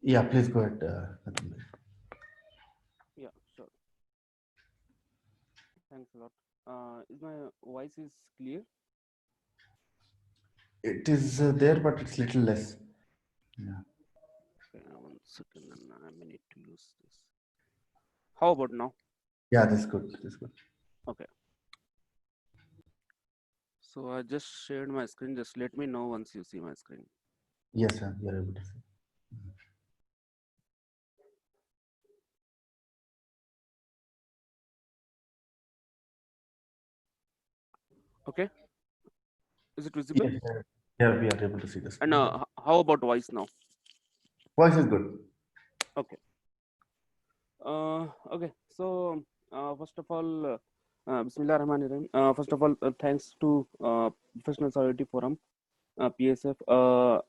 Yeah, please go ahead. Nathan. Yeah, sure. Thanks a lot. Is my voice is clear? It is there, but it's little less. Yeah, Okay, 1 second, and I may need to use this. How about now? yeah, that's good. That's good. Okay. So I just shared my screen. Just let me know once you see my screen. Yes, sir, you're able to see. Okay. Is it visible? Yes, sir. Yeah, we are able to see the And screen. how about voice now? Voice is good. Okay. Okay. So first of all, Bismillah Rahman Rahim. First of all, thanks to Professional Solidarity Forum, PSF,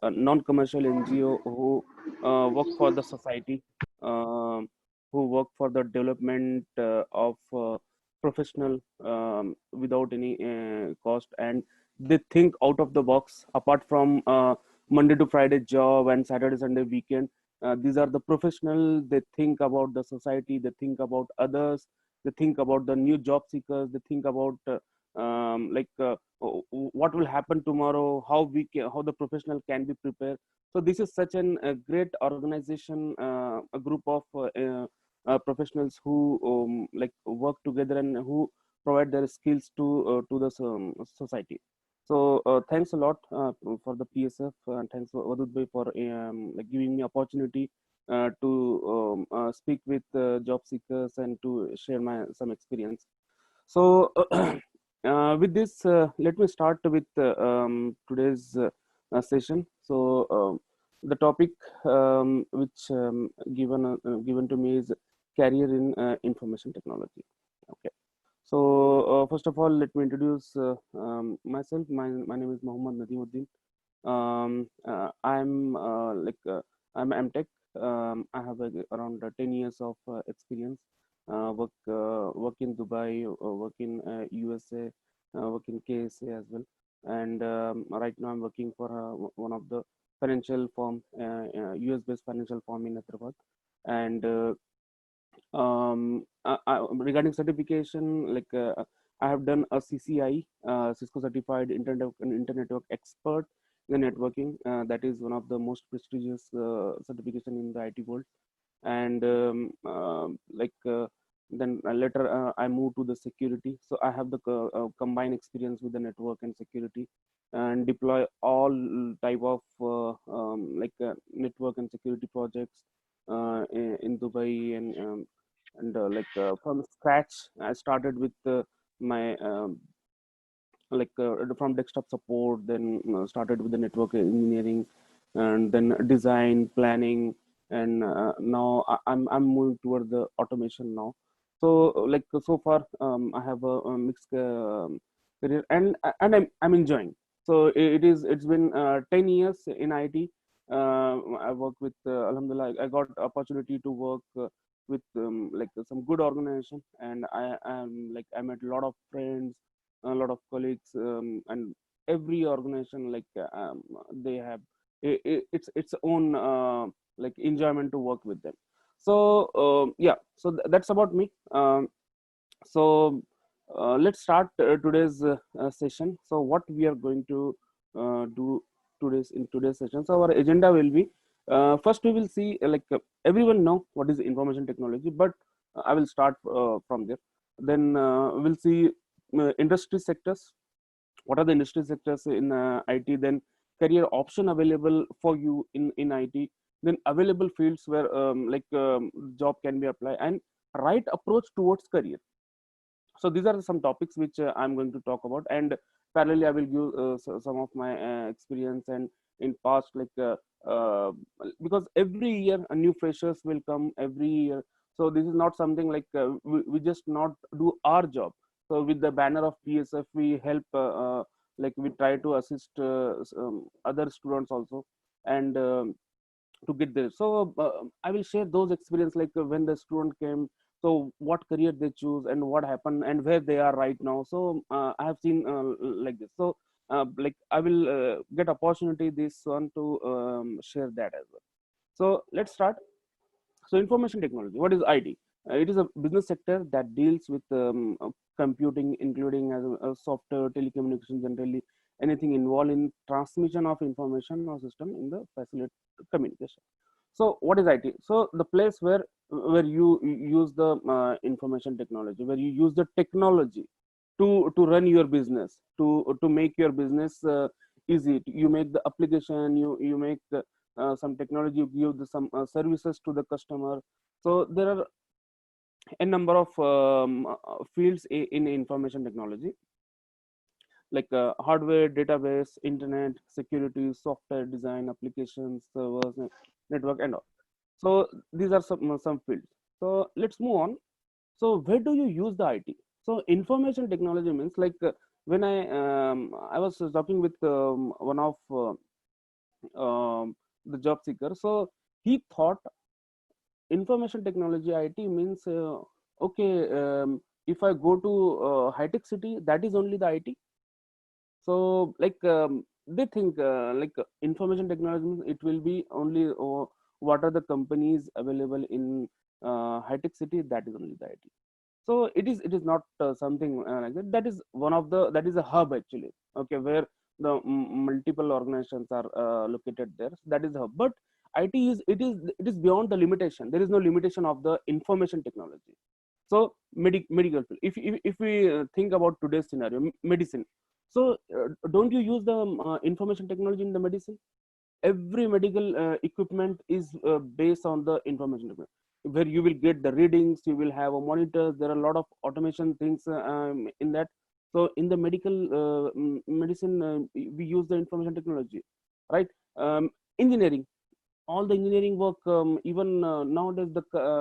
a non-commercial NGO who work for the society, um who work for the development of professional without any cost, and they think out of the box. Apart from Monday to Friday job and Saturday Sunday weekend, these are the professional. They think about the society. They think about others. They think about the new job seekers. They think about what will happen tomorrow, how the professional can be prepared. So this is such a great organization, a group of professionals who like work together and who provide their skills to the society. So thanks a lot for the PSF, and thanks for Vadud bhai for like giving me opportunity to speak with job seekers and to share my some experience. So, with this, let me start with today's session. So, the topic which given to me is career in information technology. Okay. So, first of all, let me introduce myself. My name is Mohammad Nadimuddin. I'm I'm Tech. I have around 10 years of experience. Work in Dubai, work in USA, work in KSA as well. And right now I'm working for one of the financial firm, US based financial firm in Hyderabad. And regarding certification, I have done a CCI, Cisco certified internet network expert in the networking. That is one of the most prestigious certification in the IT world. And then later I moved to the security. So I have the combined experience with the network and security, and deploy all type of network and security projects in Dubai. And from scratch I started with my from desktop support, then started with the network engineering, and then design planning. And now I'm moving toward the automation now. So so far I have a mixed career, and I'm enjoying. So it's been 10 years in IT. I work with Alhamdulillah, I got opportunity to work with some good organization. And I met a lot of friends, a lot of colleagues, and every organization they have its own enjoyment to work with them. So yeah, so that's about me. So let's start today's session. So what we are going to do in today's session, so our agenda will be, first we will see everyone know what is information technology, but I will start from there. Then we'll see industry sectors, what are the industry sectors in IT, then career option available for you in IT, then available fields where job can be applied, and right approach towards career. So these are some topics which I'm going to talk about, and parallelly I will give some of my experience. And in past uh, because every year a new freshers will come every year. So this is not something we just not do our job. So with the banner of PSF we help, we try to assist other students also, and to get there. So I will share those experience, when the student came, so what career they choose and what happened and where they are right now. So I have seen like this. So I will get opportunity this one to share that as well. So let's start. So information technology, what is IT? It is a business sector that deals with computing, including as software, telecommunication, generally anything involved in transmission of information or system in the facility communication. So what is IT? So the place where you use the information technology, where you use the technology to run your business, to make your business easy. You make the application, you make some technology, you give some services to the customer. So there are a number of fields in information technology, like hardware, database, internet, security, software design, applications, servers, network, and all. So these are some fields. So let's move on. So where do you use the IT? So information technology means, like when I was talking with one of the job seeker. So he thought information technology IT means okay, if I go to high tech city, that is only the IT. So like they think information technology means it will be only what are the companies available in high tech city, that is only the IT. So it is not something like that. That is one of the, that is a hub actually, okay, where the multiple organizations are located there. So that is the hub. But IT is, it is beyond the limitation. There is no limitation of the information technology. So medical field, if we think about today's scenario, medicine. So don't you use the information technology in the medicine? Every medical equipment is based on the information technology, where you will get the readings, you will have a monitor. There are a lot of automation things in that. So in the medical medicine, we use the information technology, right? Engineering, all the engineering work, even nowadays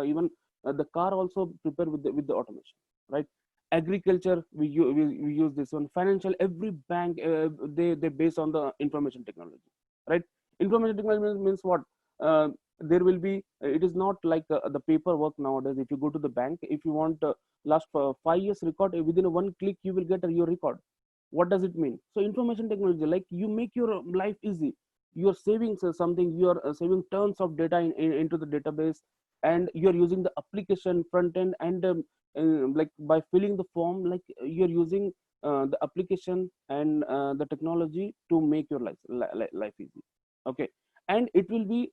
even the car also prepare with the automation, right? Agriculture, we use this one. Financial, every bank, they base on the information technology, right? Information technology means what? There will be, it is not like the paperwork nowadays. If you go to the bank, if you want last 5 years record, within one click you will get your record. What does it mean? So information technology, like you make your life easy. You're saving something, you're saving tons of data into the database, and you're using the application front end, and like by filling the form, like you're using the application and the technology to make your life easy, okay. And it will be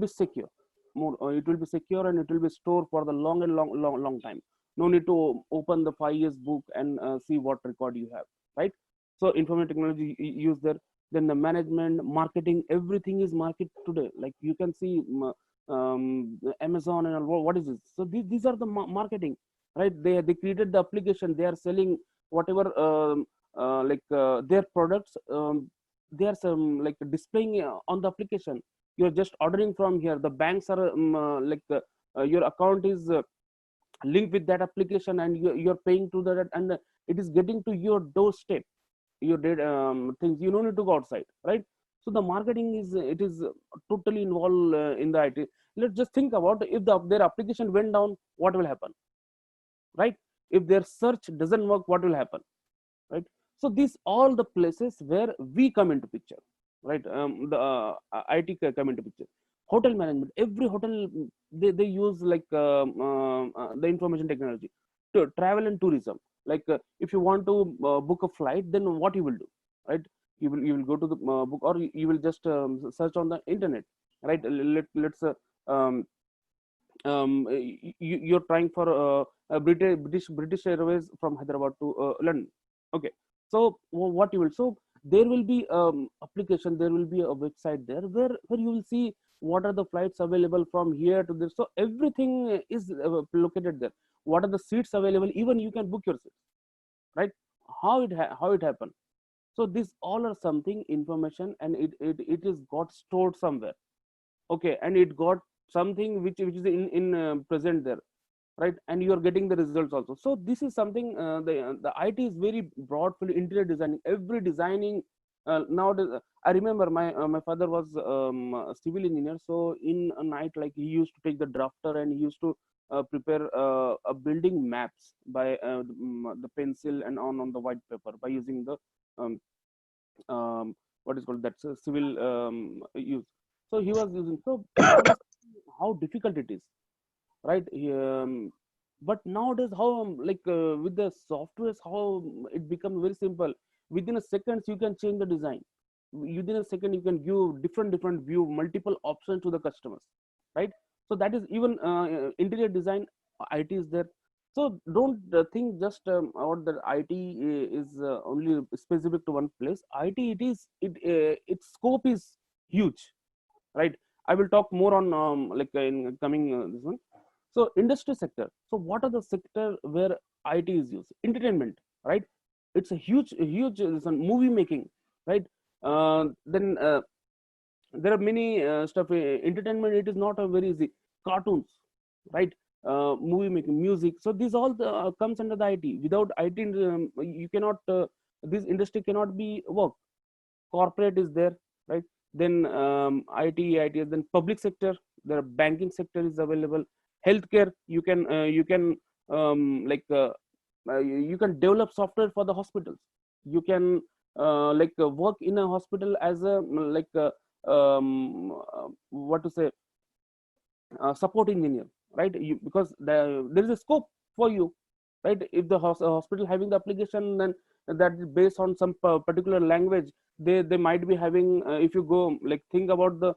secure, more it will be secure, and it will be stored for the long and long time. No need to open the 5 years book and see what record you have, right? So information technology use there. Then the management, marketing, everything is market today. Like you can see Amazon and all. What is this? So these are the marketing, right? They created the application, they are selling whatever their products, they are some like displaying on the application. You're just ordering from here. The banks are your account is linked with that application, and you're paying to that, and it is getting to your doorstep, your data things. You don't need to go outside, right? So the marketing is, it is totally involved in the IT. Let's just think about, if their application went down, what will happen, right? If their search doesn't work, what will happen, right? So these all the places where we come into picture, right? The IT come into picture. Hotel management, every hotel, they use like the information technology. To travel and tourism, like if you want to book a flight, then what you will do, right? You will go to the book, or you will just search on the internet, right? Let's um, you're trying for British Airways from Hyderabad to London, okay. So what you will, so there will be application, there will be a website there, where you will see what are the flights available from here to this. So everything is located there. What are the seats available? Even you can book your seats, right? How it happened? So these all are something information, and it is got stored somewhere, okay, and it got something which is in present there, right? And you are getting the results also. So this is something, the IT is very broad for interior designing, every designing. Nowadays, I remember my father was a civil engineer. So in a night, like he used to take the drafter, and he used to prepare a building maps by the pencil and on the white paper, by using the um, what is called, that's civil use. So he was using. So I was thinking how difficult it is, right? But nowadays, how with the softwares, how it becomes very simple. Within a seconds, you can change the design. Within a second, you can give different view, multiple options to the customers, right? So that is even interior design. IT is there. So don't think just about the IT is only specific to one place. IT, its scope is huge, right? I will talk more on in coming this one. So industry sector. So what are the sector where IT is used? Entertainment, right? It's a huge this one, movie making, right? Then there are many stuff. Entertainment, it is not a very easy. Cartoons, right? Movie making, music. So these all comes under the IT. Without IT, you cannot. This industry cannot be work. Corporate is there, right? Then IT, then public sector, the banking sector is available. Healthcare, you can you can develop software for the hospitals. You can work in a hospital as a what to say, support engineer, right? Because there is a scope for you, right? If the hospital having the application, then that is based on some particular language. They might be having if you go think about the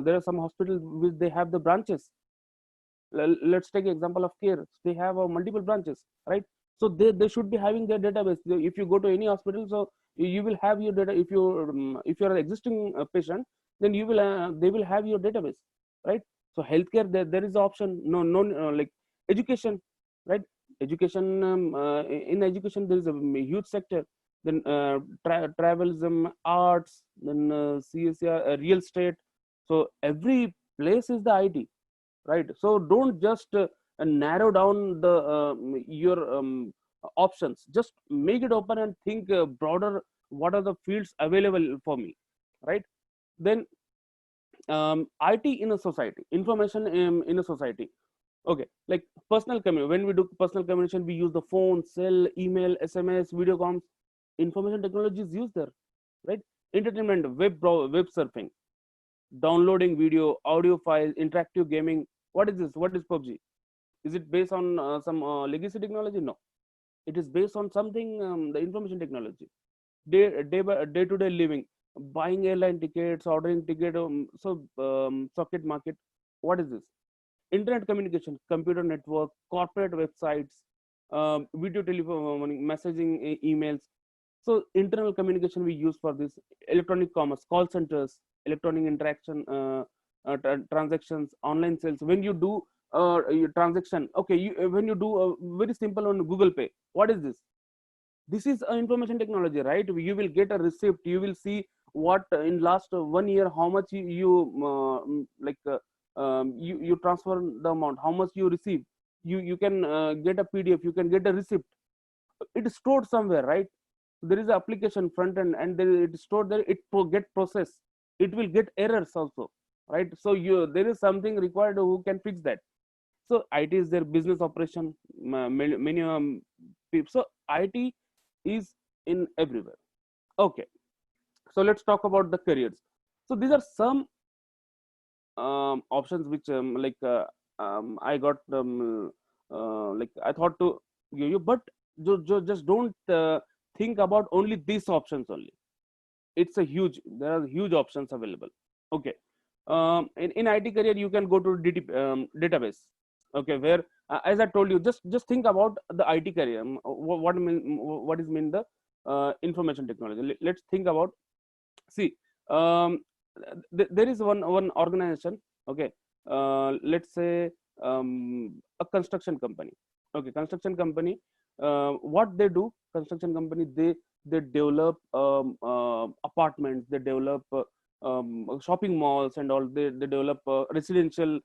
there are some hospitals which they have the branches. Let's take example of care. They have multiple branches, right? So they should be having their database. If you go to any hospital, so you will have your data. If you're an existing patient, then they will have your database, right? So healthcare, there is option. No education, right? Education, in education there is a huge sector. Then travelism, arts, then CSR, real estate. So every place is the IT, right? So don't just narrow down the your options. Just make it open and think broader. What are the fields available for me, right? Then IT in a society, information in a society. Okay, like personal communication. When we do personal communication, we use the phone, cell, email, SMS, video comms. Information technology is used there, right? Entertainment, web surfing, downloading video, audio files, interactive gaming. What is this? What is PUBG? Is it based on some legacy technology? No, it is based on something the information technology. Day to day living, buying airline tickets, ordering ticket. Socket market. What is this? Internet communication, computer network, corporate websites, video telephone, messaging, emails. So internal communication we use for this. Electronic commerce, call centers, electronic interaction, transactions, online sales. When you do your transaction, okay, when you do a very simple on Google Pay, what is this? This is information technology, right? You will get a receipt. You will see what in last 1 year how much you transfer the amount, how much you receive. You can get a PDF, you can get a receipt. It is stored somewhere, right? There is an application front end, and it is stored there. It get processed. It will get errors also, right? So there is something required who can fix that. So IT is their business operation, many people. So IT is in everywhere. Okay, so let's talk about the careers. So these are some options which I got I thought to give you, but just don't think about only these options only. It's a huge, there are huge options available. Okay, in IT career you can go to database. Okay, where as I told you, just think about the IT career. What is mean the information technology. Let's think about. See, um, there is one organization. Okay, let's say a construction company. Okay, construction company. What they do? Construction company, they develop apartments. They develop shopping malls and all. They develop residential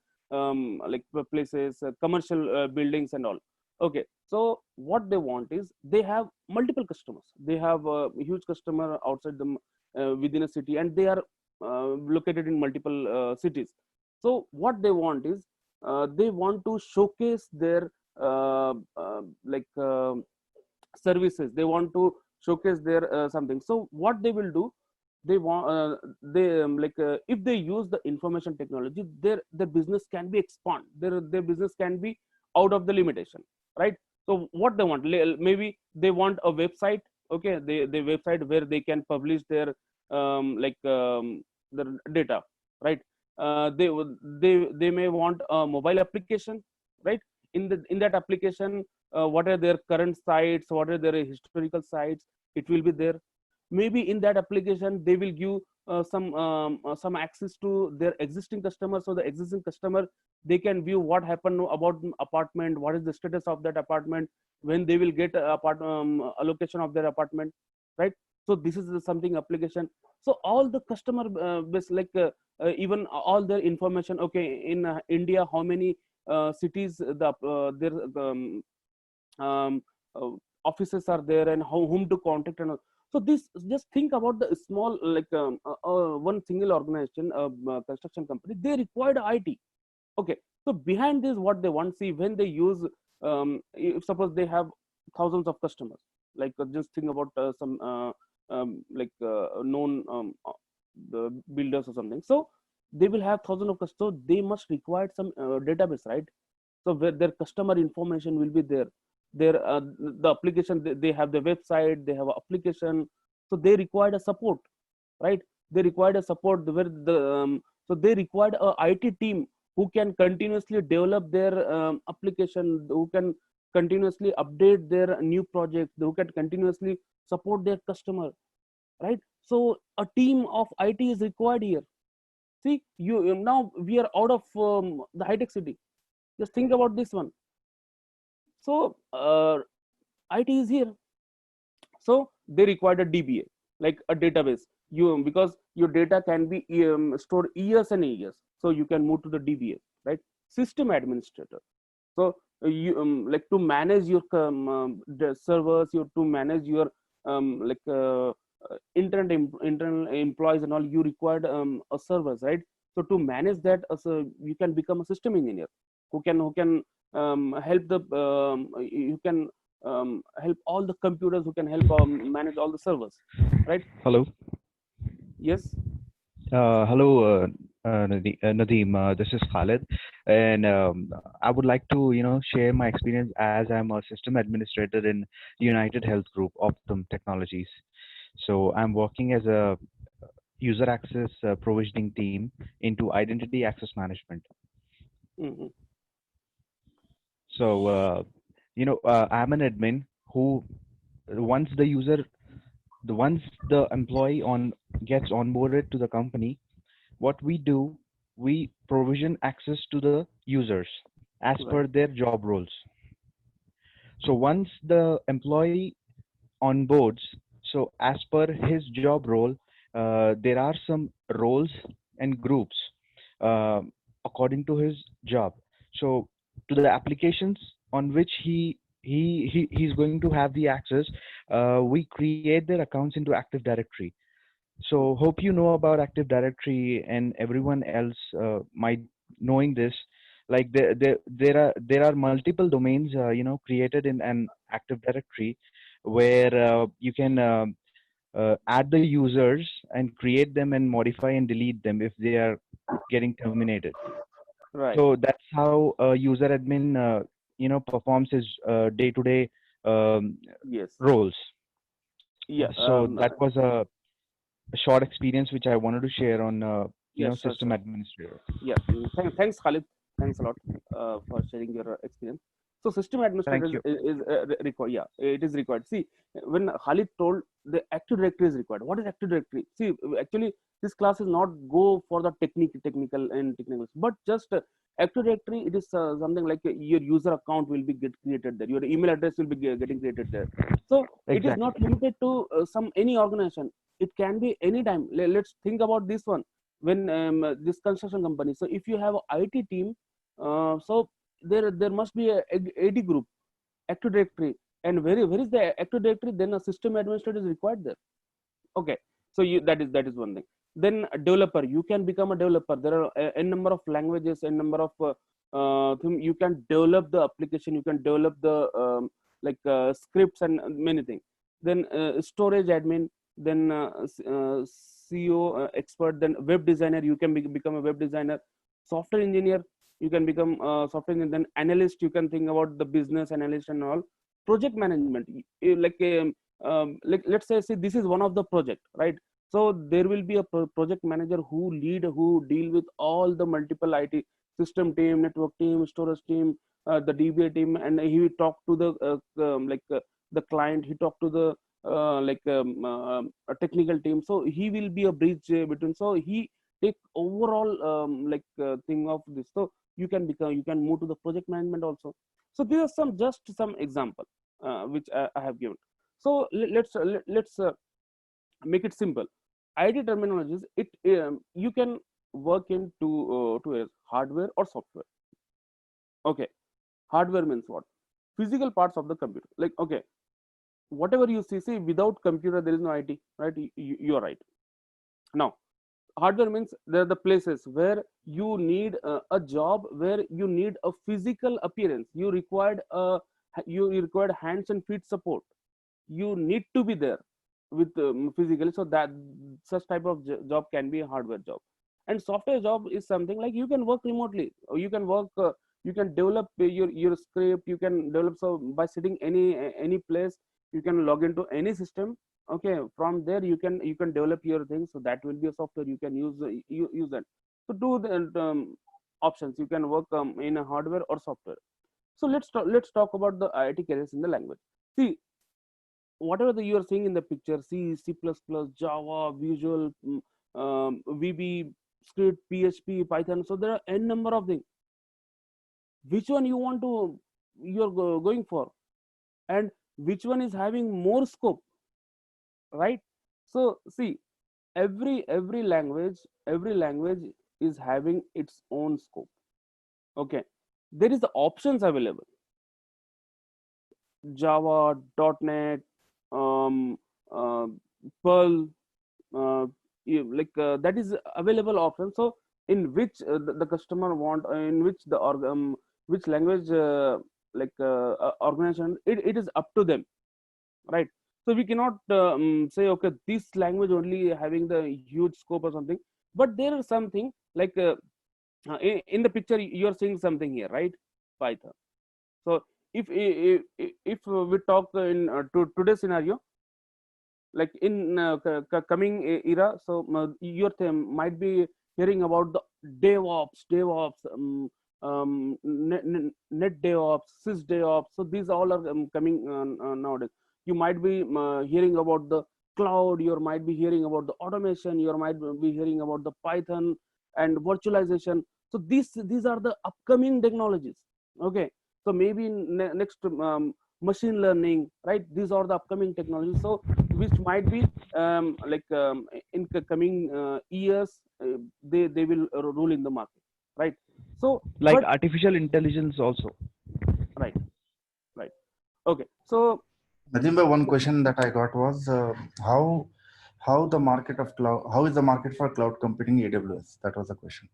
places, commercial buildings and all. Okay, so what they want is they have multiple customers. They have a huge customer outside the within a city, and they are located in multiple cities. So what they want is they want to showcase their like services. They want to showcase their something. So what they will do, they want they if they use the information technology, their business can be expand, their business can be out of the limitation, right? So what they want, maybe they want a website, okay, the website where they can publish their their data, right? They may want a mobile application, right? In that application, what are their current sites, what are their historical sites, it will be there. Maybe in that application they will give some access to their existing customers, so the existing customer, they can view what happened about apartment, what is the status of that apartment, when they will get allocation of their apartment, right? So this is something application. So all the customer base, even all their information, okay, in India, how many cities their um, uh, offices are there, and whom to contact, and all. So this, just think about the small, one single organization, construction company, they required IT. Okay, so behind this, what they want, see, when they use if suppose they have thousands of customers, just think about some known the builders or something. So they will have thousands of customers, so they must require some database, right? So where their customer information will be there, their the application, they have the website, they have an application, so they required a support, right? They required a support where so they required a IT team who can continuously develop their application, who can continuously update their new project, who can continuously support their customer, right? So a team of IT is required here. See, now we are out of the high tech city. Just think about this one. So IT is here. So they required a DBA, like a database. Because your data can be stored years and years, so you can move to the DBA, right? System administrator. So you to manage your the servers, you to manage your internal employees and all, you required a servers, right? So to manage that, so you can become a system engineer who can help the you can help all the computers, who can help manage all the servers, right? Hello. Yes. Hello, Nadeem. This is Khalid, and I would like to, share my experience as I'm a system administrator in United Health Group, Optum Technologies. So I'm working as a user access provisioning team into identity access management. Hmm. So, I'm an admin who, once once the employee on gets onboarded to the company, what we do, we provision access to the users as Right. per their job roles. So once the employee onboards, so as per his job role, there are some roles and groups uh, according to his job. So to the applications on which he's going to have the access, we create their accounts into Active Directory. So hope you know about Active Directory, and everyone else might knowing this. Like there are multiple domains created in an Active Directory where you can add the users and create them and modify and delete them if they are getting terminated. Right. So that's how a user admin performs his day-to-day um, Yes. roles. Yeah. So that was a short experience which I wanted to share on Yeah. Sure. system Sure. administrator. Yeah. Thanks, Khalid. Thanks a lot for sharing your experience. So system administrator Thank you. is required. Yeah, it is required. See, when Khalid told the Active Directory is required, what is Active Directory? See, actually, this class is not go for the technical and technicals, but just Active Directory. It is something like your user account will be get created there. Your email address will be getting created there. So it is not Exactly. limited to any organization. It can be anytime. Let's think about this one. When this construction company, so if you have a IT team, so there must be a AD group, Active Directory, and where is the Active Directory, then a system administrator is required there. Okay, so that is one thing. Then a developer, you can become a developer. There are a number of languages, a number of you can develop the application, you can develop the scripts and many things. Then storage admin, then SEO expert, then web designer, you can become a web designer, software engineer, you can become a software engineer, then analyst, you can think about the business analyst and all. Project management, like let's say this is one of the project, right? So there will be a project manager who deal with all the multiple IT system team, network team, storage team, the DBA team, and he will talk to the client, he talk to the a technical team. So he will be a bridge between. So he take overall thing of this. So you can move to the project management also. So these are just some example which I have given. So let's make it simple. IT terminologies, it you can work in two areas: hardware or software. Okay, hardware means what? Physical parts of the computer. Like, okay, whatever you see, without computer there is no IT, right? You are right. Now, hardware means there are the places where you need a job, where you need a physical appearance. You required hands and feet support. You need to be there with physically, so that such type of job can be a hardware job. And software job is something like you can work remotely, or you can work you can develop your script, you can develop, so by sitting any place, you can log into any system. Okay, from there you can develop your things, so that will be a software you can use that. So do the options, you can work in a hardware or software. So let's talk about the IIT careers in the language. See, whatever you are seeing in the picture, C, C++, Java, Visual, VB, Script, PHP, Python. So there are n number of things. Which one you're going for, and which one is having more scope, right? So see, every language is having its own scope. Okay, there is the options available: Java, .NET, um, uh, Perl, that is available option. So in which the customer want, in which which language organization, it is up to them, right? So we cannot say, okay, this language only having the huge scope or something. But there is something like in the picture you are seeing something here, right? Python. So if we talk in today's scenario, like in coming era, so might be hearing about the DevOps, net DevOps, sys DevOps. So these all are coming nowadays. You might be hearing about the cloud, you might be hearing about the automation, you might be hearing about the Python and virtualization. So these are the upcoming technologies. Okay, so maybe next machine learning, right? These are the upcoming technologies. So which might be in the coming years, they will rule in the market, right? So Like but artificial intelligence also. right, right. Okay, so Najimba, one question that I got was how the market of cloud, how is the market for cloud computing AWS? That was the question.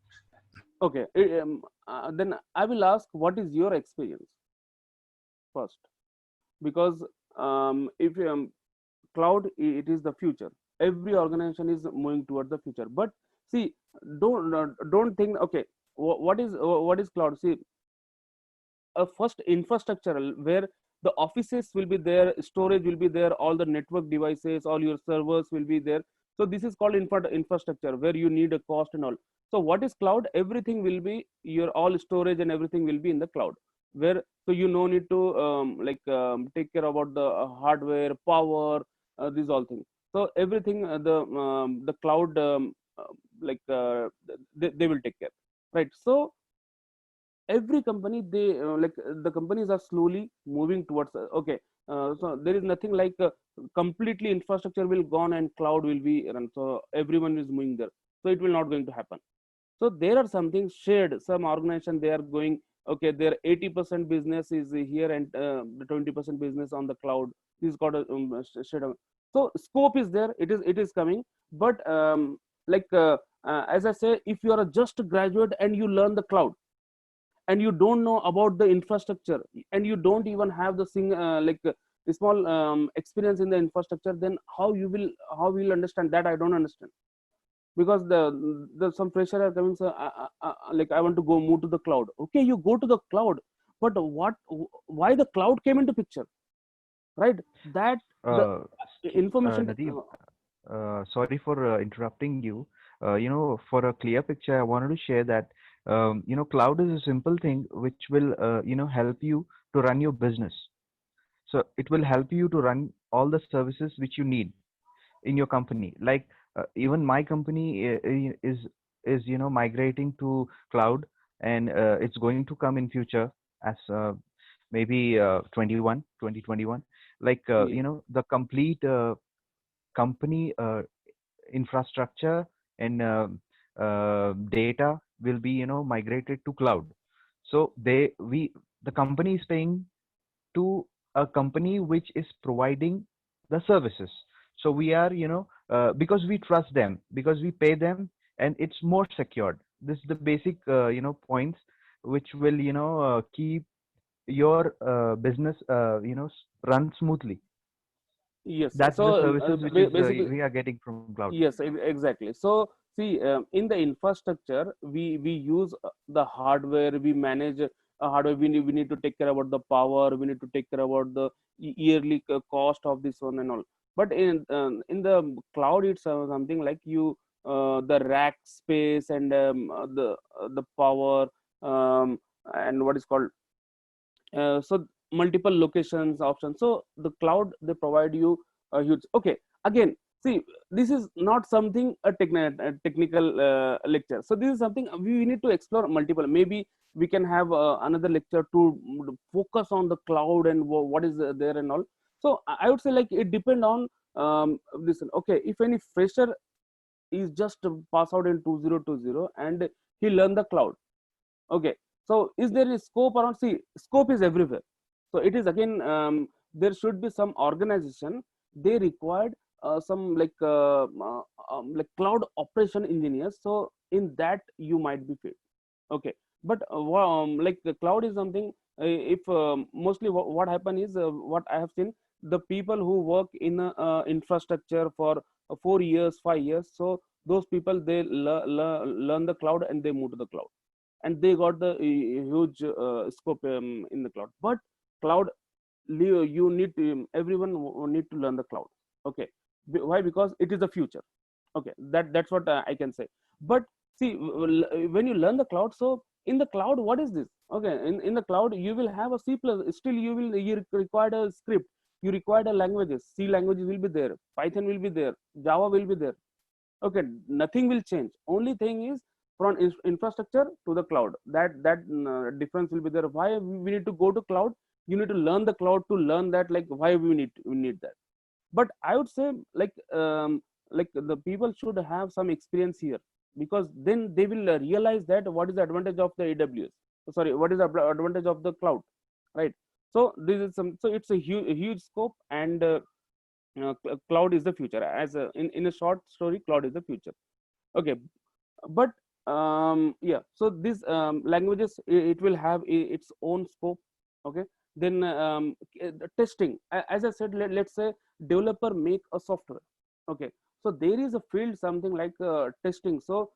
okay, then I will ask, what is your experience first? Because if cloud, it is the future. Every organization is moving toward the future. But see, don't think, okay, what is cloud? See, a first infrastructural, where the offices will be there, storage will be there, all the network devices, all your servers will be there. So this is called infrastructure, where you need a cost and all. So what is cloud? Everything will be, your all storage and everything will be in the cloud, where so you no need to take care about the hardware, power, these all things. So everything the cloud they will take care, right? So every company, the companies are slowly moving towards okay, so there is nothing like completely infrastructure will gone and cloud will be run, so everyone is moving there. So it will not going to happen. So there are something shared, some organization they are going, okay, their 80% business is here, and the 20% business on the cloud. This got a shared so scope is there, it is coming. But as I say, if you are a just graduate and you learn the cloud, and you don't know about the infrastructure, and you don't even have the small experience in the infrastructure, then how you will understand that? I don't understand. because the some fresher are coming, so like I want to go move to the cloud. Okay, you go to the cloud, but why the cloud came into picture, right? That the Uh, information. Nadeem, sorry for interrupting you. For a clear picture, I wanted to share that, cloud is a simple thing which will, help you to run your business. So it will help you to run all the services which you need in your company. Like even my company is migrating to cloud, and it's going to come in future as maybe 2021. Like Yeah. the complete company infrastructure and data will be migrated to cloud. So the company is paying to a company which is providing the services. So we are because we trust them, because we pay them, and it's more secured. This is the basic points which will keep your business run smoothly. Yes. That's the So services which is basically, we are getting from cloud. yes, exactly. So see, in the infrastructure, we use the hardware. We manage hardware. We need to take care about the power. We need to take care about the yearly cost of this one and all. But in the cloud, it's something like you the rack space and the power, um, and what is called so multiple locations options. So the cloud, they provide you a huge. Okay, again, see, this is not something a technical lecture. So this is something we need to explore multiple. Maybe we can have another lecture to focus on the cloud and what is there and all. So I would say like it depend on listen. Okay, if any fresher is just pass out in 2020 and he learn the cloud. Okay, so is there a scope around? See, scope is everywhere. So it is again, there should be some organization, they required like cloud operation engineers. So in that you might be fit. Okay, but like the cloud is something, if mostly what happen is, what I have seen, the people who work in infrastructure for 4 years 5 years, so those people, they learn the cloud and they move to the cloud, and they got the huge scope in the cloud. But cloud, you need to, everyone need to learn the cloud. Okay, why? Because it is the future. Okay, that's what I can say. But see, when you learn the cloud, so in the cloud, what is this? Okay, in the cloud you will have a C plus, still you require a script, you require a languages. C languages will be there, Python will be there, Java will be there. Okay, nothing will change. Only thing is from infrastructure to the cloud, that difference will be there. Why we need to go to cloud? You need to learn the cloud to learn that, like why we need that. But I would say like the people should have some experience here, because then they will realize that what is the advantage of the AWS, sorry, what is the advantage of the cloud, right? So this is some, so it's a huge scope. And cloud is the future. As in a short story, cloud is the future. Okay, but yeah, so these languages, it will have its own scope. Okay, then the testing, as I said, let's say developer make a software. Okay, so there is a field something like testing. So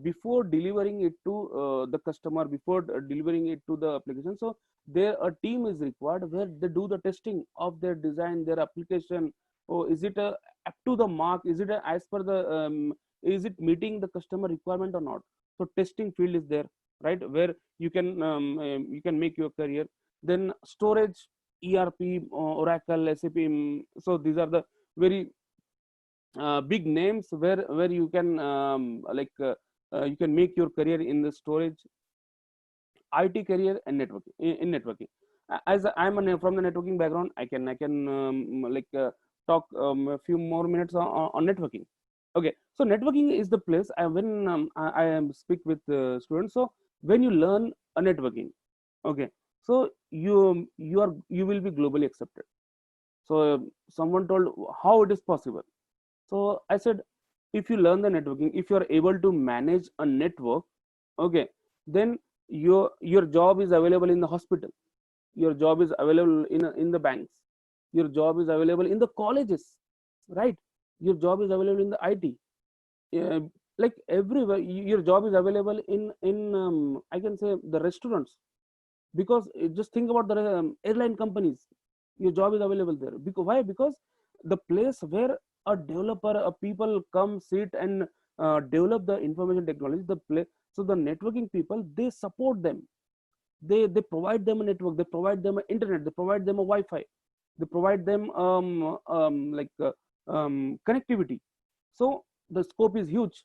before delivering it to the customer, before delivering it to the application, so there a team is required where they do the testing of their design, their application. Oh, is it up to the mark? Is it as per the is it meeting the customer requirement or not? So testing field is there, right, where you can make your career. Then storage, ERP, Oracle, SAP. So these are the very big names where you can you can make your career in the storage, IT career, and networking. In networking, as I'm from the networking background, I can talk a few more minutes on networking. Okay, so networking is the place when I am speak with students. So when you learn a networking, okay, so you will be globally accepted. So someone told how it is possible. So I said, if you learn the networking, if you are able to manage a network, okay, then your job is available in the hospital, your job is available in the banks, your job is available in the colleges, right? Your job is available in the IT. like everywhere your job is available in I can say the restaurants, because just think about the airline companies. Your job is available there because why? Because the place where a developer, a people come sit and develop the information technology, the play. So the networking people, they support them, they provide them a network, they provide them an internet, they provide them a Wi-Fi, they provide them connectivity. So the scope is huge.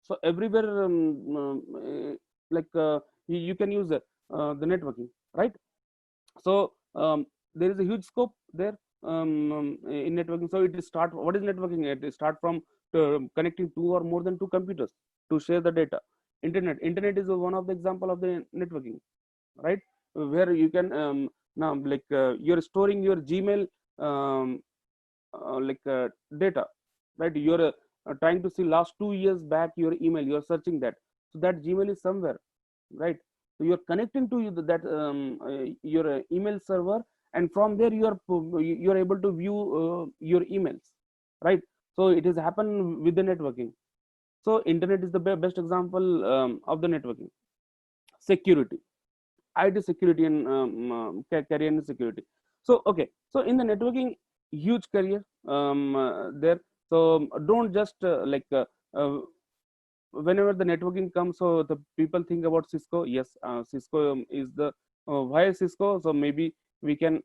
So everywhere you can use the networking, right? So there is a huge scope there in networking. So it is start, what is networking? It is start from connecting two or more than two computers to share the data. Internet is one of the example of the networking, right? Where you can now you're storing your Gmail um, data, right? You're trying to see last 2 years back your email, you're searching that, so that Gmail is somewhere, right? So you're connecting to your email server, and from there you're able to view your emails, right? So it has happened with the networking. So internet is the best example of the networking. Security, IT security, and career and security. So okay, so in the networking, huge career there. So don't just whenever the networking comes, so the people think about Cisco. Yes, Cisco is the why Cisco. So maybe we can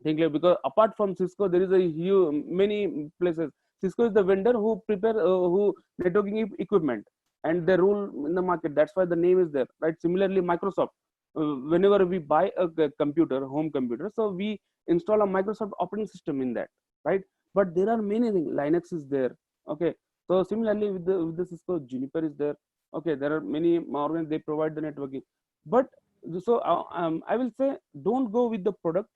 think like, because apart from Cisco, there is a huge many places. Cisco is the vendor who prepare who networking equipment, and they rule in the market. That's why the name is there, right? Similarly, Microsoft. Whenever we buy a computer, home computer, so we install a Microsoft operating system in that, right? But there are many things. Linux is there. Okay. So similarly with the Cisco, Juniper is there. Okay, there are many organizations, they provide the networking. But so I will say, don't go with the product,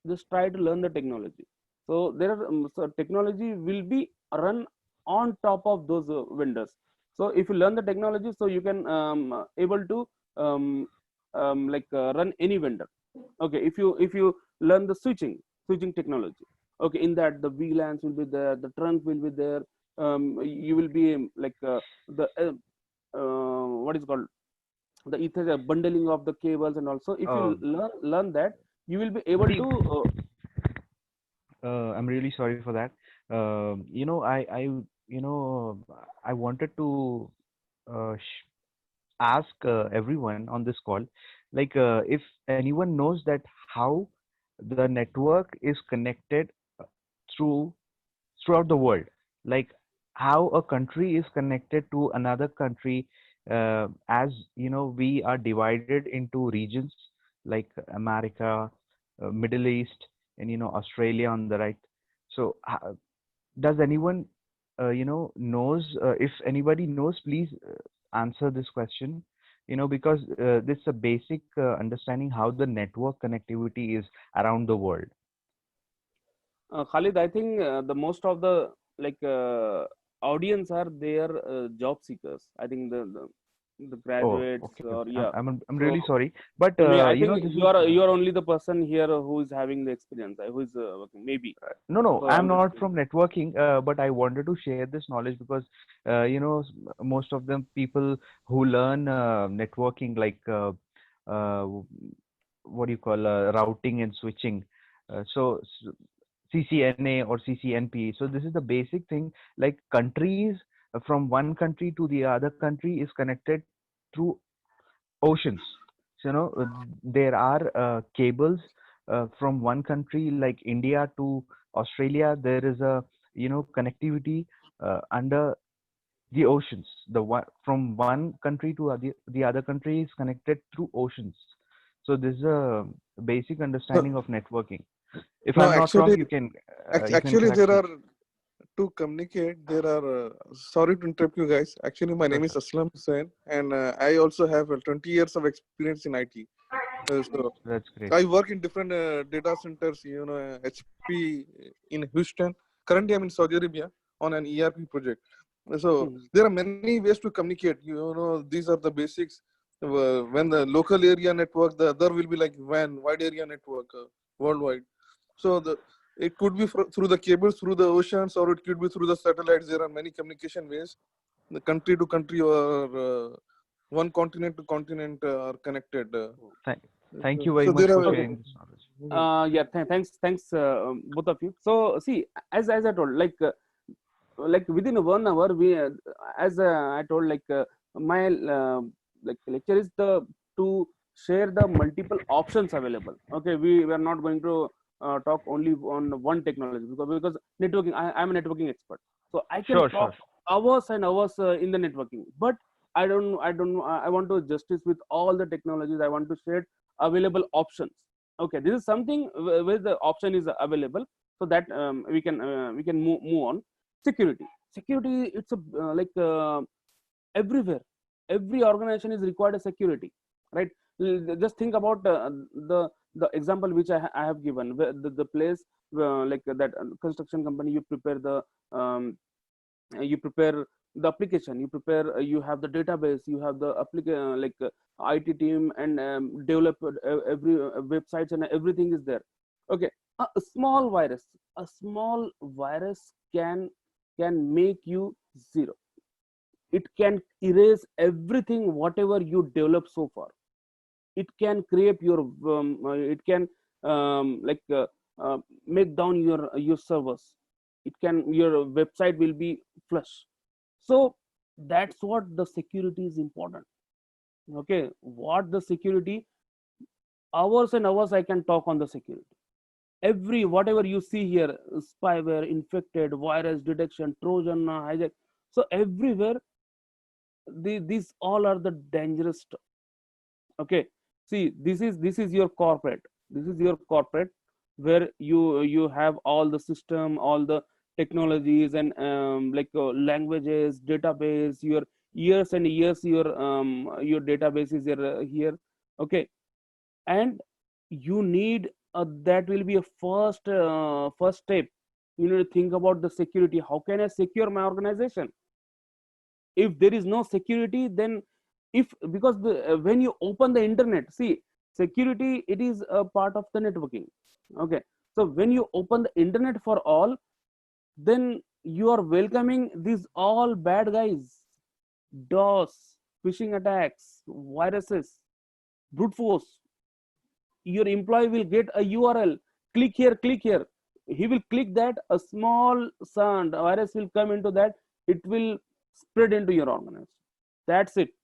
just try to learn the technology. So there are so technology will be run on top of those vendors. So if you learn the technology, so you can able to run any vendor. Okay, if you learn the switching technology, okay, in that the VLANs will be there, the trunk will be there. You will be the what is called the ether bundling of the cables, and also if you Um, learn that, you will be able Pradeep, to I'm really sorry for that. I wanted to ask everyone on this call, like, if anyone knows that how the network is connected through throughout the world, like how a country is connected to another country, as we are divided into regions like America, Middle East, and Australia on the right. So does anyone knows, if anybody knows, please answer this question, because this is a basic understanding how the network connectivity is around the world. Khalid, I think the most of the like audience are their job seekers. I think the Oh, graduates, okay, or okay. yeah. I'm So really sorry, but I think this you is are you are only the person here who is having the experience, who is working maybe. no, no, So I'm I'm just not from networking, but I wanted to share this knowledge because most of them people who learn networking, like uh, what do you call, routing and switching, CCNA or CCNP. So this is the basic thing. Like countries, from one country to the other country is connected through oceans. So, there are cables from one country like India to Australia. There is a connectivity under the oceans. The one from one country to the other country is connected through oceans. So this is a basic No, understanding of networking. If no, I'm not wrong, you can actually, there correct me. are to communicate. There are. Sorry to interrupt you guys. Actually, my Sure, name is sure. Aslam Hussain, and I also have 20 years of experience in IT. So That's great. I work in different data centers. HP in Houston. Currently, I'm in Saudi Arabia on an ERP project. So Mhm. there are many ways to communicate. These are the basics. When the local area network, the other will be like WAN, wide area network, worldwide. So it could be through the cables, through the oceans, or it could be through the satellites. There are many communication ways. the country to country or one continent to continent are connected. Thank you very So much there for are sharing this knowledge. Yeah, thanks, both of you. So see, as I told, like within 1 hour, we as I told, my like lecture is the to share the multiple options available. Okay, we are not going to talk only on one technology, because networking, I'm a networking expert, so I can Sure, talk sure. hours and hours in the networking. But I want to justice with all the technologies. I want to share available options. Okay, this is something where the option is available, so that we can move on. Security, it's a everywhere. Every organization is required a security, right? Just think about the example which I have given, where the place, that construction company, you prepare the application, you prepare, you have the database, you have the application, IT team, and develop every websites, and everything is there. Okay, a small virus, can make you zero. It can erase everything whatever you develop so far. It can create your it can make down your servers. It can, your website will be flush. So that's what the security is important. Okay, what the security, hours and hours I can talk on the security. Every whatever you see here, spyware, infected, virus detection, trojan, hijack, so everywhere, these all are the dangerous stuff. Okay, see, this is your corporate, where you have all the system, all the technologies, and languages, database, your years and years, your database is here. Okay, and you need, that will be a first step. You need to think about the security. How can I secure my organization? If there is no security, then, if because when you open the internet, see, security, it is a part of the networking. Okay, so when you open the internet for all, then you are welcoming these all bad guys, DOS, phishing attacks, viruses, brute force. Your employee will get a URL, click here. He will click that, a small sound virus will come into that, it will spread into your organization. That's it.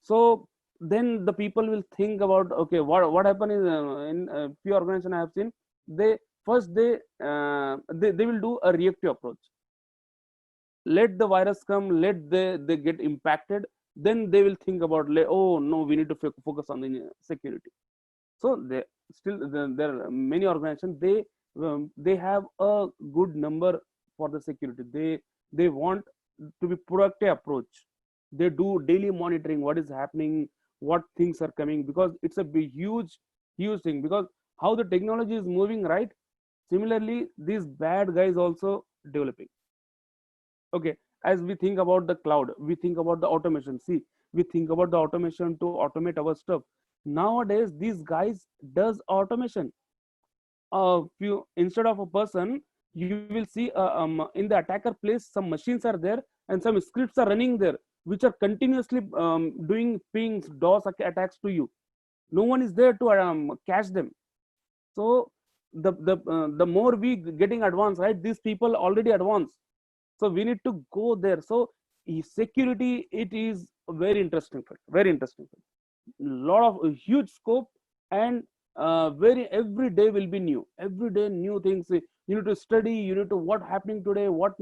So then the people will think about, okay, what happened is, in few organization I have seen, they first they will do a reactive approach. Let the virus come, let they get impacted, then they will think about, oh no, we need to focus on the security. So there are many organizations, they have a good number for the security. They want to be proactive approach. They do daily monitoring, what is happening, what things are coming, because it's a big, huge thing, because how the technology is moving, right? Similarly, these bad guys also developing. Okay, as we think about the cloud, we think about the automation. See, we think about the automation to automate our stuff. Nowadays these guys does automation. Few, instead of a person, you will see in the attacker place, some machines are there, and some scripts are running there, which are continuously doing pings, DOS attacks to you. No one is there to catch them. So the more we getting advanced, right? These people already advanced, so we need to go there. So security, it is very interesting field, very interesting field. Lot of huge scope, and very, every day will be new, every day new things. You need to study, you need to what happening today, what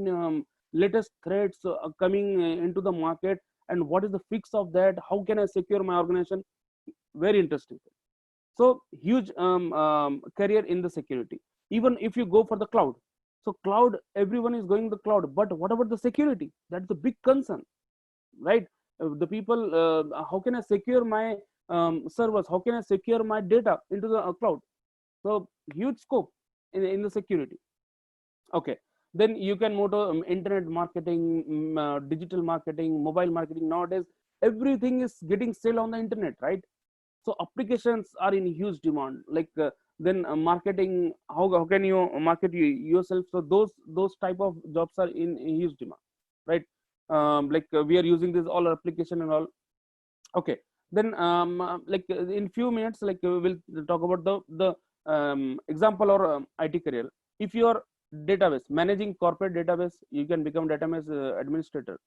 latest threats are coming into the market, and what is the fix of that, how can I secure my organization. Very interesting. So huge career in the security. Even if you go for the cloud, so cloud, everyone is going the cloud, but what about the security? That's the big concern, right? The people, how can I secure my servers, how can I secure my data into the cloud? So huge scope in the security. Okay, then you can move to internet marketing, digital marketing, mobile marketing. Nowadays everything is getting sell on the internet, right? So applications are in huge demand. Then marketing, how can you market yourself? So those type of jobs are in huge demand, right? we are using this all application and all. Okay, then in few minutes, we will talk about the example or IT career. If you are database managing corporate database, you can become database administrator.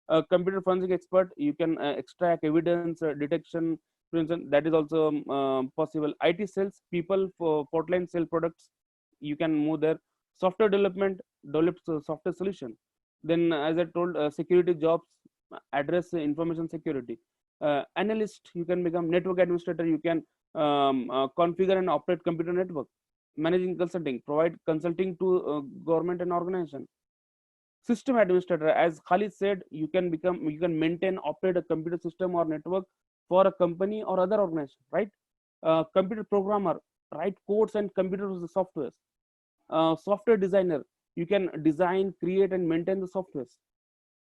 A computer forensic expert, you can extract evidence detection, for instance, that is also possible. IT sales people for Portland sell products, you can move there. Software development, develops software solution. Then as I told, security jobs, address information security. Analyst, you can become network administrator, you can configure and operate computer network. Managing consulting, provide consulting to government and organization. System administrator, as Khalid said, you can maintain, operate a computer system or network for a company or other organization, right? Computer programmer, write codes and computer softwares. Software designer, you can design, create and maintain the softwares.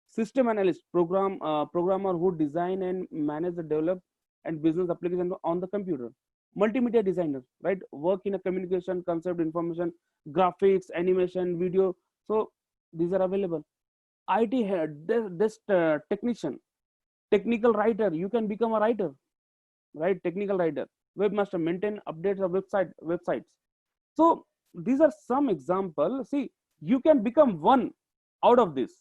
System analyst, programmer who design and manage the develop and business application on the computer. Multimedia designer, right, work in a communication, concept, information, graphics, animation, video. So these are available. IT head, this technician, technical writer, you can become a writer, right? Technical writer. Webmaster, maintain updates of websites. So these are some examples. See, you can become one out of this.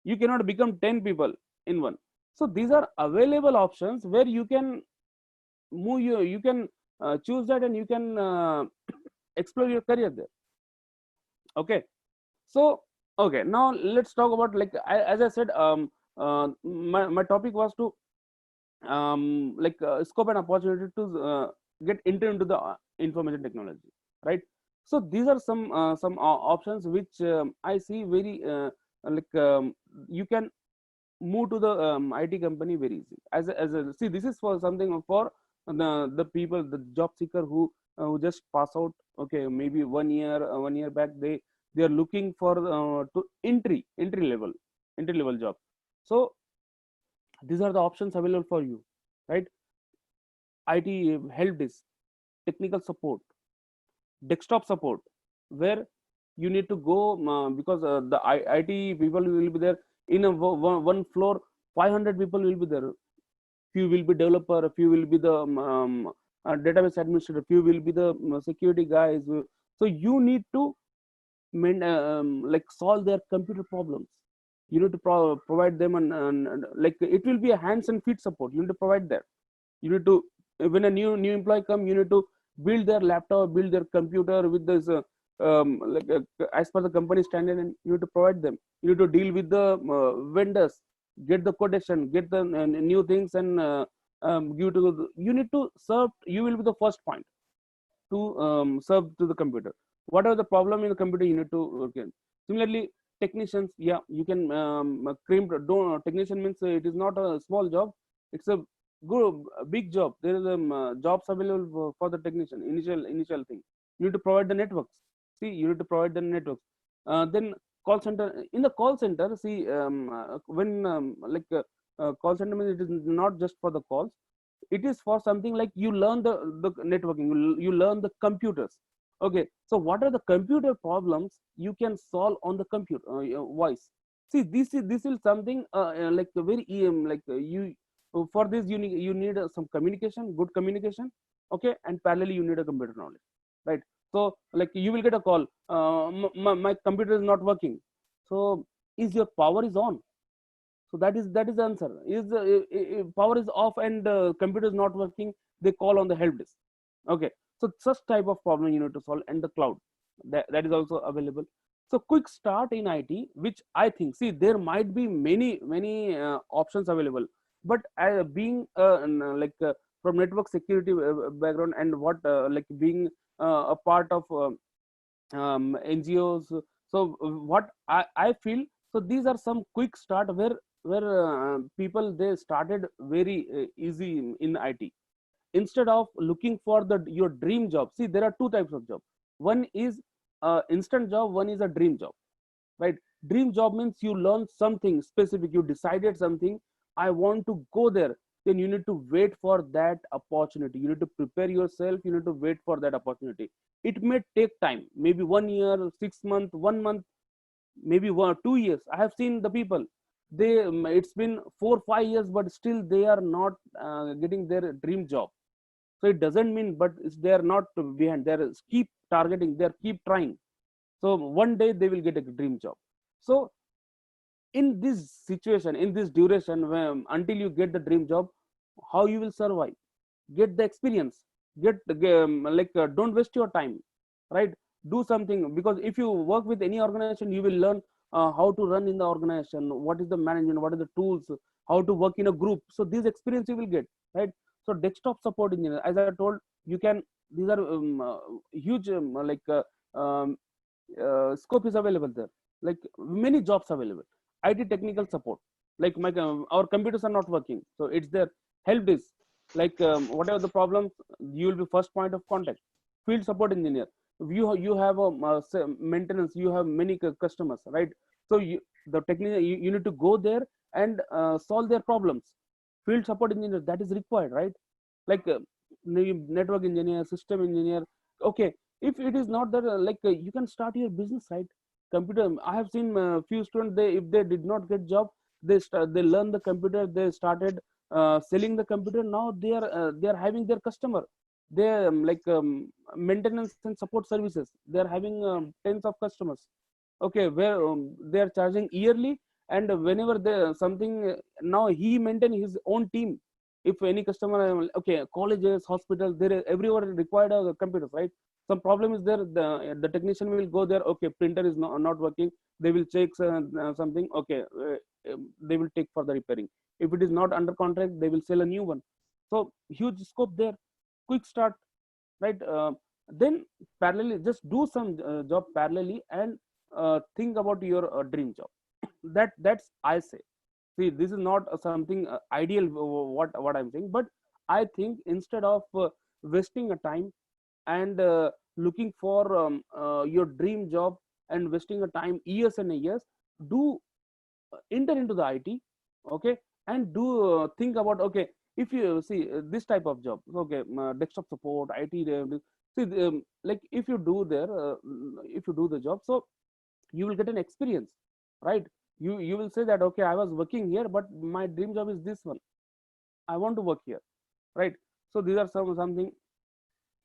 You cannot become 10 people in one. So these are available options where you can move, you can choose that, and you can explore your career there. Okay, so okay, now let's talk about, as I said, my topic was to scope and opportunity to get into the information technology, right? So these are some options which I see very you can move to the IT company very easy. See, this is for something for the people, the job seeker who just pass out. Okay, maybe 1 year, 1 year back, they are looking for to entry level job. So these are the options available for you, right? IT help desk, technical support, desktop support, where you need to go because the IT people will be there in a one floor. 500 people will be there. Few will be developer, few will be the database administrator, few will be the security guys. So you need to solve their computer problems. You need to provide them it will be a hands and feet support. You need to provide that. You need to, when a new employee come, you need to build their laptop, build their computer with this as per the company standard, and you need to provide them. You need to deal with the vendors, get the quotation, get the new things, and give to you need to serve. You will be the first point to serve to the computer. Whatever the problem in the computer, you need to work in. Similarly, technicians, yeah, you can technician means it is not a small job, it's a big job. There is jobs available for the technician. Initial thing, you need to provide the networks. See, you need to provide the networks. Then call center. In the call center, see, when call center means it is not just for the calls. It is for something like you learn the networking, you learn the computers. Okay, so what are the computer problems you can solve on the computer voice? See, this is something like a very you for this you need some communication, good communication. Okay, and parallelly you need a computer knowledge, right? So like you will get a call, my computer is not working. So is your power is on? So that is the answer. Is power is off and computer is not working, they call on the help desk. Okay, so such type of problem you need to solve, and the cloud, that is also available. So quick start in IT, which I think, see, there might be many options available, but being from network security background, and what being a part of NGOs, so what I feel, so these are some quick start where people, they started very easy in IT. Instead of looking for your dream job, see, there are two types of job. One is instant job, one is a dream job, right? Dream job means you learn something specific, you decided something, I want to go there. Then you need to wait for that opportunity, you need to prepare yourself, you need to wait for that opportunity. It may take time, maybe 1 year, 6 months, 1 month, maybe 2 years. I have seen the people it's been 4 5 years, but still they are not getting their dream job. So it doesn't mean, but they are not behind. They're keep targeting, they're keep trying. So one day they will get a dream job. So in this situation, in this duration, until you get the dream job, how you will survive? Get the experience, get the don't waste your time, right? Do something, because if you work with any organization, you will learn how to run in the organization, what is the management, what are the tools, how to work in a group. So this experience you will get, right? So desktop support engineer, as I told, you can, these are huge scope is available there, like many jobs available. IT technical support, like our computers are not working, so it's there. Help desk, like whatever the problems, you will be first point of contact. Field support engineer, you have a maintenance, you have many customers, right? So the technical, you need to go there and solve their problems. Field support engineer, that is required, right? Like network engineer, system engineer. Okay, if it is not that, you can start your business, right? Computer, I have seen few students, they, if they did not get job, they learn the computer, they started selling the computer. Now they are having their customer, they maintenance and support services, they are having tens of customers. Okay, where they are charging yearly, and whenever they something, now he maintain his own team. If any customer, okay, colleges, hospitals, there everywhere required computers, right? Some problem is there, the technician will go there. Okay, printer is not working, they will check something. Okay, they will take for the repairing. If it is not under contract, they will sell a new one. So huge scope there. Quick start, right? Then parallelly, just do some job parallelly, and think about your dream job. That's I say. See, this is not something ideal, what I'm saying, but I think instead of wasting a time and looking for your dream job and wasting a time years and years, do enter into the IT, okay, and do think about, okay, if you see this type of job, okay, desktop support, IT, see, like if you do there, if you do the job, so you will get an experience, right? You will say that, okay, I was working here, but my dream job is this one, I want to work here, right? So these are something.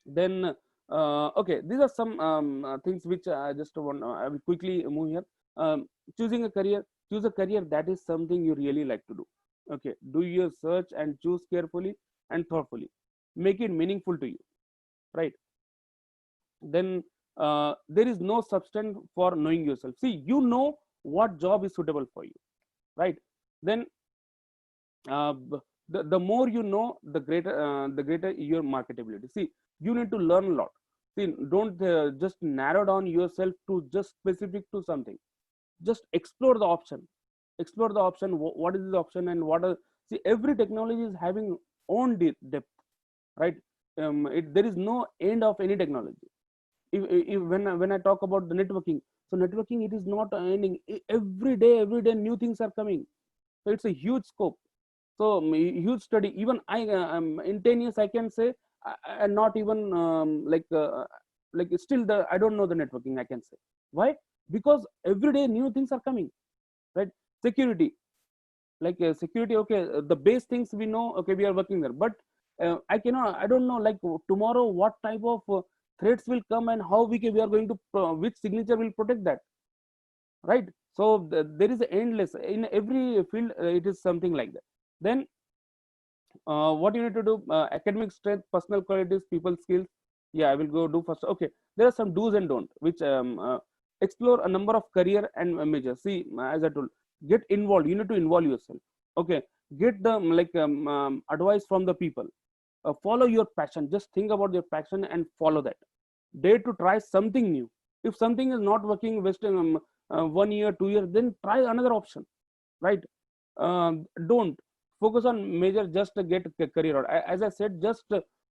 Then okay, these are some things which I just want, I will quickly move here. Choosing a career, choose a career that is something you really like to do. Okay, do your search and choose carefully and thoughtfully, make it meaningful to you, right? Then there is no substance for knowing yourself. See, you know what job is suitable for you, right? Then the more you know, the greater your marketability. See, you need to learn a lot. See, don't just narrow down yourself to just specific to something. Just explore the option, explore the option. What is the option, and what are, see, every technology is having own depth, right? There is no end of any technology. If when I talk about the networking, so networking, it is not ending. Every day new things are coming. So it's a huge scope. So huge study. Even I in 10 years I can say, not even like still the I don't know the networking, I can say. Why? Because every day new things are coming, right? Security, like security, okay, the base things we know, okay, we are working there, but I don't know, like tomorrow what type of threats will come, and how we are going to which signature will protect that, right? So there is endless in every field, it is something like that. Then what you need to do, academic strength, personal qualities, people skills. Yeah, I will go do first. Okay, there are some do's and don't, which explore a number of career and measures. See, as I told, get involved, you need to involve yourself. Okay, get the advice from the people. Follow your passion, just think about your passion and follow that. Dare to try something new. If something is not working, wasting 1 year 2 years, then try another option, right? Don't focus on major just to get a career out. As I said, just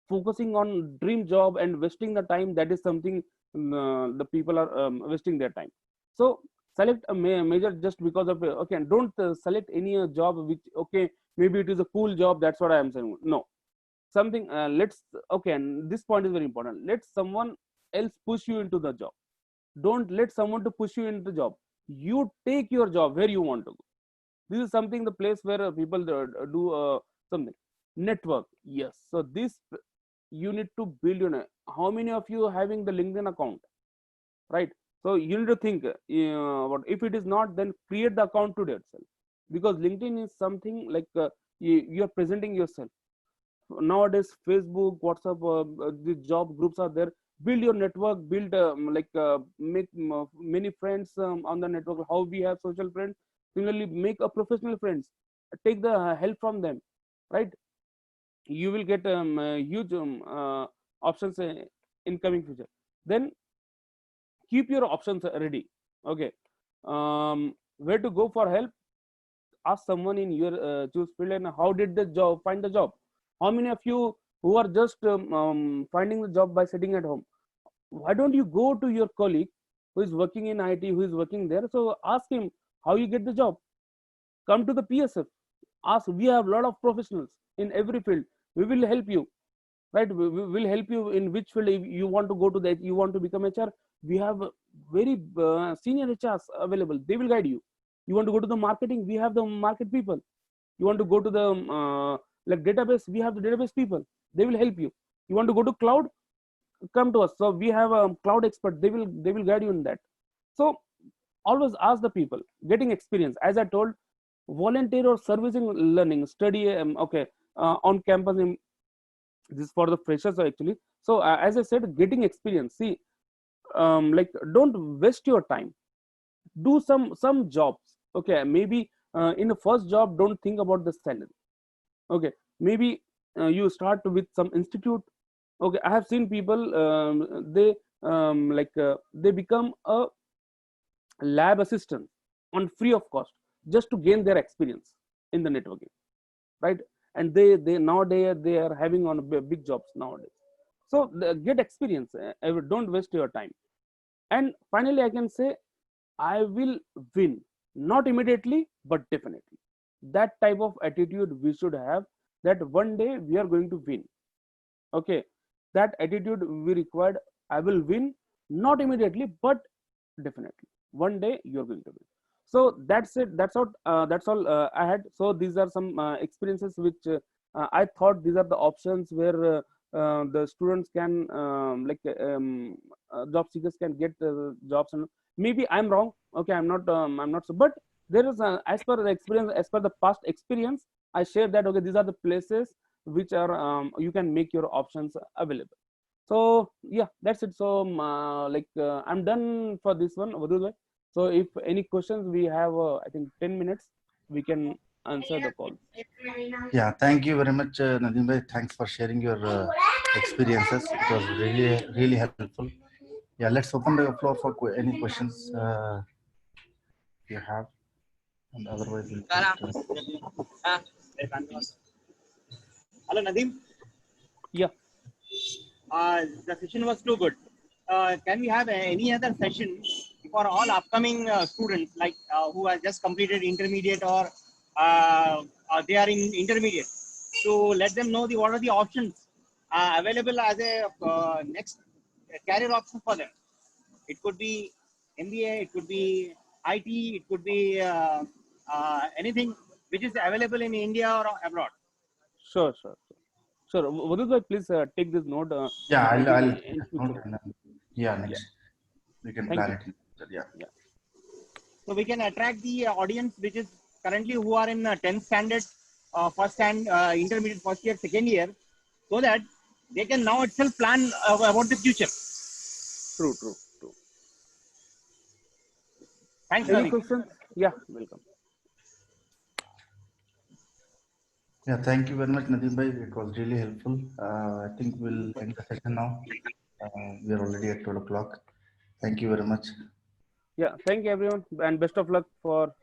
focusing on dream job and wasting the time, that is something the people are wasting their time. So select a major just because of okay, and don't select any job which, okay, maybe it is a cool job, that's what I am saying. No, something let's, okay, and this point is very important, let someone else push you into the job. Don't let someone to push you into the job. You take your job where you want to go. This is something the place where people do something. Network, yes. So this you need to build your how many of you are having the LinkedIn account, right? So you need to think what if it is not, then create the account today itself, because LinkedIn is something like you are presenting yourself. Nowadays Facebook, WhatsApp, the job groups are there. Build your network, build make many friends on the network. How we have social friends, similarly make a professional friends, take the help from them, right? You will get huge options in coming future. Then keep your options ready. Okay, where to go for help? Ask someone in your choose field, and how did the job find the job. How many of you who are just finding the job by sitting at home, why don't you go to your colleague who is working in IT, who is working there, so ask him how you get the job. Come to the PSF, ask. We have a lot of professionals in every field. We will help you, right? We will help you in which field. If you want to go to that, you want to become HR, we have very senior HRs available. They will guide you. You want to go to the marketing, we have the market people. You want to go to the like database, we have the database people. They will help you. You want to go to cloud, come to us. So we have a cloud expert. They will guide you in that. So always ask the people. Getting experience, as I told, volunteer or servicing learning, study okay, on campus. This is for the freshers actually. So as I said, getting experience. See, like don't waste your time. Do some jobs. Okay, maybe in the first job, don't think about the salary. Okay, maybe you start with some institute. Okay, I have seen people, they become a lab assistant on free of cost, just to gain their experience in the networking, right? And they nowadays they are having on big jobs nowadays. So get experience. Don't waste your time. And finally I can say, I will win, not immediately but definitely. That type of attitude we should have, that one day we are going to win. Okay, that attitude we required. I will win, not immediately but definitely. One day you're going to win. So that's it. That's all I had. So these are some experiences which I thought these are the options where the students can job seekers can get jobs. And maybe I'm wrong. Okay, I'm not so, but there is as per the experience, as per the past experience, I share that. Okay, these are the places which are you can make your options available. So yeah, that's it. So I'm done for this one, Vadul. So if any questions, we have I think 10 minutes, we can answer the call. Yeah, thank you very much, Nadeem bhai. Thanks for sharing your experiences. It was really helpful. Yeah, let's open the floor for any questions you have, and otherwise we'll Hello, Nadeem. Yeah. The session was too good. Can we have any other session for all upcoming students, like who have just completed intermediate or they are in intermediate, to let them know what are the options available as a next career option for them? It could be MBA, it could be IT, it could be anything which is available in India or abroad. Sure. Vadul, please take this note. yeah, Maybe I'll in future. yeah, next we can Thank plan you. it. Yeah. So we can attract the audience which is currently who are in 10th standard, first and intermediate first year, second year, so that they can now itself plan about the future. True. Thanks, Any Nadeem. questions? Yeah, welcome. Yeah, thank you very much, Nadeem bhai. It was really helpful. I think we'll end the session now. We are already at 12 o'clock. Thank you very much. Yeah, thank you everyone, and best of luck for